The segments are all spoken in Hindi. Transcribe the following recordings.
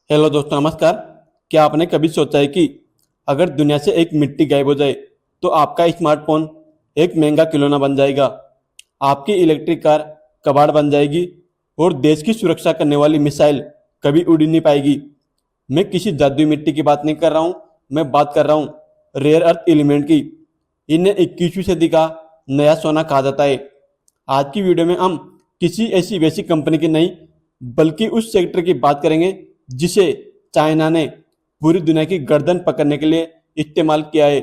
हेलो दोस्तों, नमस्कार। क्या आपने कभी सोचा है कि अगर दुनिया से एक मिट्टी गायब हो जाए तो आपका स्मार्टफोन एक महंगा खिलौना बन जाएगा, आपकी इलेक्ट्रिक कार कबाड़ बन जाएगी और देश की सुरक्षा करने वाली मिसाइल कभी उड़ नहीं पाएगी। मैं किसी जादुई मिट्टी की बात नहीं कर रहा हूँ, मैं बात कर रहा हूँ रेयर अर्थ एलिमेंट की। इन्हें 21वीं सदी का नया सोना कहा जाता है। आज की वीडियो में हम किसी ऐसी वैसी कंपनी की नहीं बल्कि उस सेक्टर की बात करेंगे जिसे चाइना ने पूरी दुनिया की गर्दन पकड़ने के लिए इस्तेमाल किया है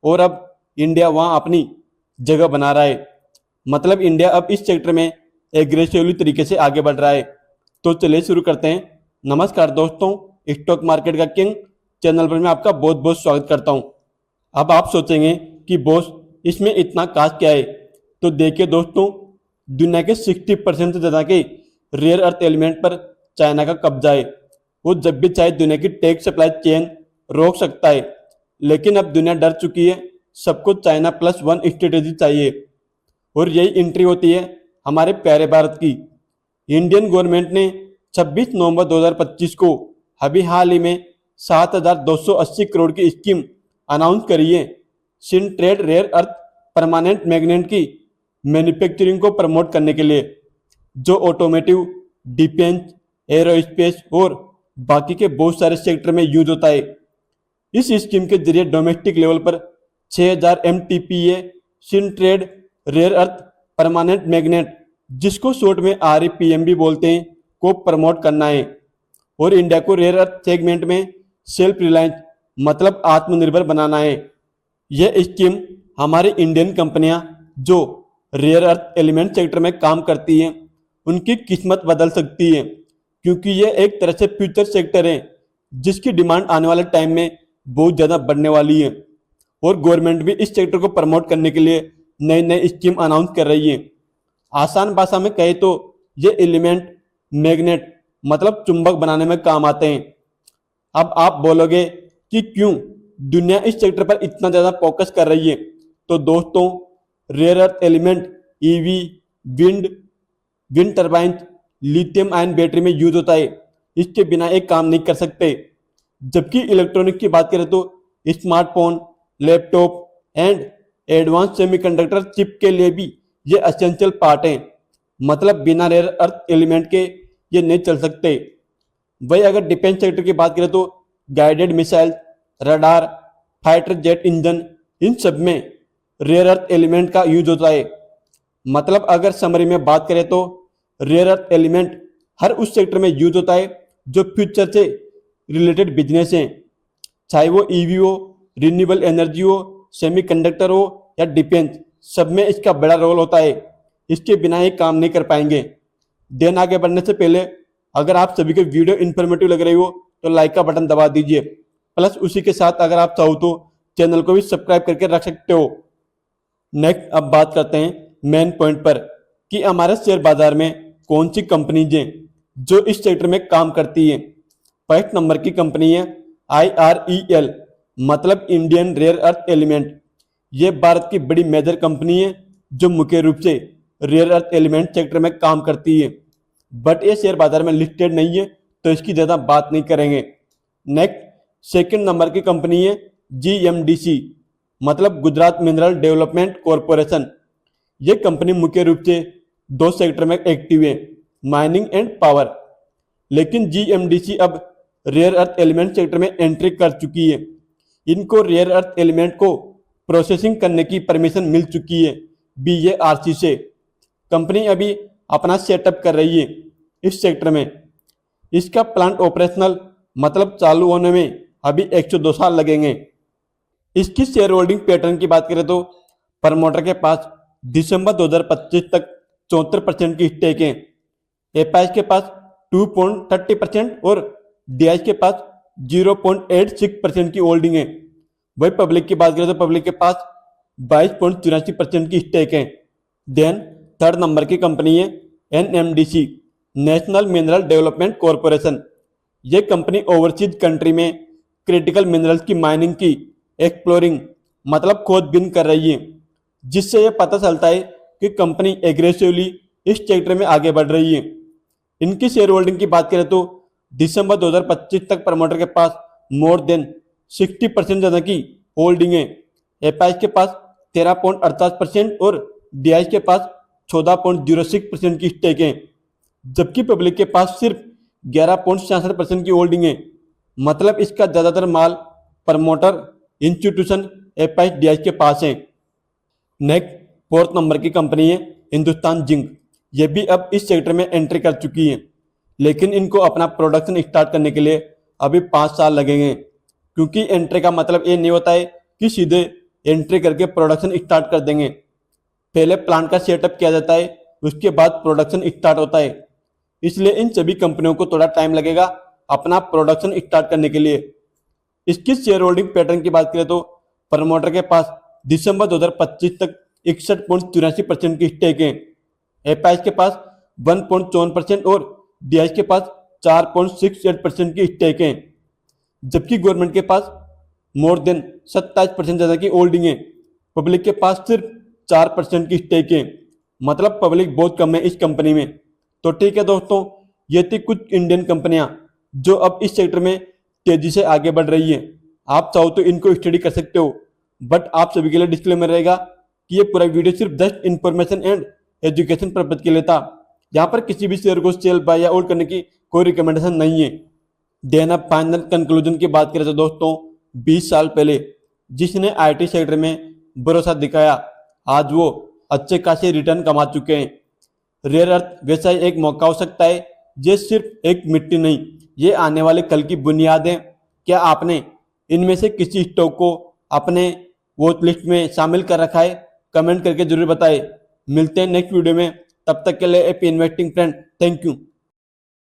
और अब इंडिया वहां अपनी जगह बना रहा है। मतलब इंडिया अब इस सेक्टर में एग्रेसिवली तरीके से आगे बढ़ रहा है। तो चलिए शुरू करते हैं। नमस्कार दोस्तों, स्टॉक मार्केट का किंग चैनल पर मैं आपका बहुत बहुत स्वागत करता हूं। अब आप सोचेंगे कि बॉस, इसमें इतना खास क्या है? तो देखिए दोस्तों, दुनिया के 60% से ज़्यादा के रेयर अर्थ एलिमेंट पर चाइना का कब्जा है। वो जब भी चाहे दुनिया की टेक सप्लाई चेन रोक सकता है। लेकिन अब दुनिया डर चुकी है, सबको चाइना प्लस वन स्ट्रेटेजी चाहिए और यही एंट्री होती है हमारे प्यारे भारत की। इंडियन गवर्नमेंट ने 26 नवंबर 2025 को अभी हाल ही में 7,280 करोड़ की स्कीम अनाउंस करी है सिंट्रेड रेयर अर्थ परमानेंट मैग्नेट की मैन्युफैक्चरिंग को प्रमोट करने के लिए, जो ऑटोमेटिव, डिफेंस, एरोस्पेस और बाकी के बहुत सारे सेक्टर में यूज होता है। इस स्कीम के जरिए डोमेस्टिक लेवल पर 6000 MTPA sintered rare earth permanent magnet, जिसको शॉर्ट में REPM भी बोलते हैं, को प्रमोट करना है और इंडिया को रेयर अर्थ सेगमेंट में सेल्फ रिलायंस मतलब आत्मनिर्भर बनाना है। यह स्कीम हमारी इंडियन कंपनियां जो रेयर अर्थ एलिमेंट सेक्टर में काम करती हैं उनकी किस्मत बदल सकती है, क्योंकि यह एक तरह से फ्यूचर सेक्टर है जिसकी डिमांड आने वाले टाइम में बहुत ज़्यादा बढ़ने वाली है। और गवर्नमेंट भी इस सेक्टर को प्रमोट करने के लिए नई नई स्कीम अनाउंस कर रही है। आसान भाषा में कहे तो ये एलिमेंट मैग्नेट मतलब चुंबक बनाने में काम आते हैं। अब आप बोलोगे कि क्यों दुनिया इस सेक्टर पर इतना ज़्यादा फोकस कर रही है? तो दोस्तों, rare earth element EV, wind turbine, lithium ion battery में यूज होता है। इसके बिना एक काम नहीं कर सकते। जबकि इलेक्ट्रॉनिक की बात करें तो smartphone, laptop and advance semiconductor chip के लिए भी ये एसेंशियल पार्ट हैं। मतलब बिना रेयर अर्थ एलिमेंट के ये नहीं चल सकते। वही अगर डिफेंस सेक्टर की बात करें तो guided missile, radar, fighter jet engine, इन सब में रेयर अर्थ एलिमेंट का यूज होता है। मतलब अगर समरी में बात करें तो रेयर अर्थ एलिमेंट हर उस सेक्टर में यूज होता है जो फ्यूचर से रिलेटेड बिजनेस हैं, चाहे वो ईवी हो, रिन्यूएबल एनर्जी हो, सेमीकंडक्टर हो या डिफेंस, सब में इसका बड़ा रोल होता है। इसके बिना ये काम नहीं कर पाएंगे। देन आगे बढ़ने से पहले अगर आप सभी को वीडियो इन्फॉर्मेटिव लग रही हो तो लाइक का बटन दबा दीजिए। प्लस उसी के साथ अगर आप चाहो तो चैनल को भी सब्सक्राइब करके रख सकते हो। नेक्स्ट अब बात करते हैं मेन पॉइंट पर कि हमारे शेयर बाजार में कौन सी कंपनीज हैं जो इस सेक्टर में काम करती हैं। फर्स्ट नंबर की कंपनी है IREL मतलब इंडियन रेयर अर्थ एलिमेंट। ये भारत की बड़ी मेजर कंपनी है जो मुख्य रूप से रेयर अर्थ एलिमेंट सेक्टर में काम करती है, बट ये शेयर बाजार में लिस्टेड नहीं है तो इसकी ज़्यादा बात नहीं करेंगे। नेक्स्ट सेकंड नंबर की कंपनी है GMDC मतलब गुजरात मिनरल डेवलपमेंट कॉरपोरेशन। ये कंपनी मुख्य रूप से दो सेक्टर में एक्टिव है, माइनिंग एंड पावर। लेकिन GMDC अब रेयर अर्थ एलिमेंट सेक्टर में एंट्री कर चुकी है। इनको रेयर अर्थ एलिमेंट को प्रोसेसिंग करने की परमिशन मिल चुकी है BARC से। कंपनी अभी अपना सेटअप कर रही है इस सेक्टर में। इसका प्लांट ऑपरेशनल मतलब चालू होने में अभी 102 साल लगेंगे। इसकी शेयर होल्डिंग पैटर्न की बात करें तो प्रमोटर के पास दिसंबर 2025 तक 74% की स्टेक है, एपाइस के पास 2.30% और DIS के पास 0.86% की होल्डिंग है। वही पब्लिक की बात करें तो पब्लिक के पास 22.83% की स्टेक है। देन थर्ड नंबर की कंपनी है NMDC national mineral development corporation. ये कंपनी ओवरसीज कंट्री में क्रिटिकल मिनरल्स की माइनिंग की एक्सप्लोरिंग मतलब खोजबीन कर रही है, जिससे यह पता चलता है कि कंपनी एग्रेसिवली इस सेक्टर में आगे बढ़ रही है। इनकी शेयर होल्डिंग की बात करें तो दिसंबर 2025 तक प्रमोटर के पास मोर देन 60% ज़्यादा की होल्डिंग है। एपाइस के पास 13.48% और डीआईएस के पास 14.06% की स्टेक है, जबकि पब्लिक के पास सिर्फ 11.66% की होल्डिंग है। मतलब इसका ज़्यादातर माल प्रमोटर, इंस्टीट्यूशन, एपाइस, डीआईएस के पास है। नेक्स्ट 4th नंबर की कंपनी है हिंदुस्तान जिंक। ये भी अब इस सेक्टर में एंट्री कर चुकी है, लेकिन इनको अपना प्रोडक्शन स्टार्ट करने के लिए अभी 5 साल लगेंगे, क्योंकि एंट्री का मतलब ये नहीं होता है कि सीधे एंट्री करके प्रोडक्शन स्टार्ट कर देंगे। पहले प्लांट का सेटअप किया जाता है, उसके बाद प्रोडक्शन स्टार्ट होता है। इसलिए इन सभी कंपनियों को थोड़ा टाइम लगेगा अपना प्रोडक्शन स्टार्ट करने के लिए। इसकी शेयर होल्डिंग पैटर्न की बात करें तो प्रमोटर के पास दिसंबर 2025 तक 61.83% की स्टेक है। एपाइस के पास 1.54% और डीआईएस के पास 4.68% की स्टेक है, जबकि गवर्नमेंट के पास मोर देन 27% ज़्यादा की होल्डिंग है। पब्लिक के पास सिर्फ 4% की स्टेक है। मतलब पब्लिक बहुत कम है इस कंपनी में। तो ठीक है दोस्तों, ये थी कुछ इंडियन कंपनियां जो अब इस सेक्टर में तेजी से आगे बढ़ रही है। आप चाहो तो इनको स्टडी कर सकते हो, बट आप सभी के लिए डिस्क्लेमर रहेगा कि ये पूरा वीडियो सिर्फ just information and education purpose के लिए था। यहाँ पर किसी भी शेयर को सेल बाय या होल्ड करने की कोई रिकमेंडेशन नहीं है। देन अब फाइनल कंक्लूजन की बात करें तो दोस्तों, 20 साल पहले जिसने आईटी सेक्टर में भरोसा दिखाया, आज वो अच्छे खासे रिटर्न कमा चुके हैं। रेयर अर्थ वैसा ही एक मौका हो सकता है। ये सिर्फ एक मिट्टी नहीं, ये आने वाले कल की बुनियाद है। क्या आपने इनमें से किसी स्टॉक को अपने वॉच लिस्ट में शामिल कर रखा है? कमेंट करके जरूर बताएं। मिलते हैं नेक्स्ट वीडियो में, तब तक के लिए happy investing friend. Thank you.